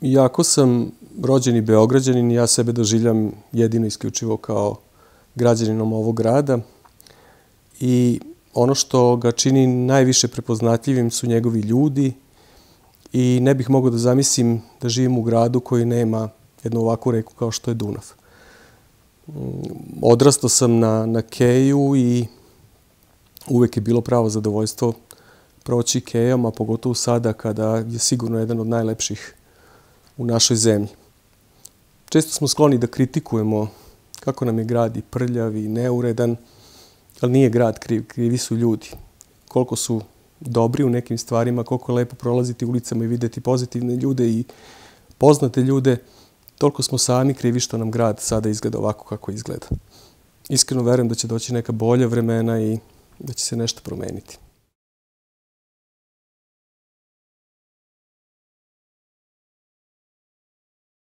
Iako sam rođeni Beograđanin, ja sebe doživljam jedino isključivo kao građaninom ovog grada i ono što ga čini najviše prepoznatljivim su njegovi ljudi i ne bih mogao da zamislim da živim u gradu koji nema jednu ovakvu reku kao što je Dunav. Odrastao sam na Keju i uvek je bilo pravo zadovoljstvo proći Kejom, a pogotovo sada kada je sigurno jedan od najlepših u našoj zemlji. Često smo skloni da kritikujemo kako nam je grad i prljav i neuredan, ali nije grad kriv, krivi su ljudi. Koliko su dobri u nekim stvarima, koliko je lepo prolaziti ulicama i videti pozitivne ljude i poznate ljude, toliko smo sami krivi što nam grad sada izgleda ovako kako izgleda. Iskreno verujem da će doći neka bolja vremena i da će se nešto promeniti.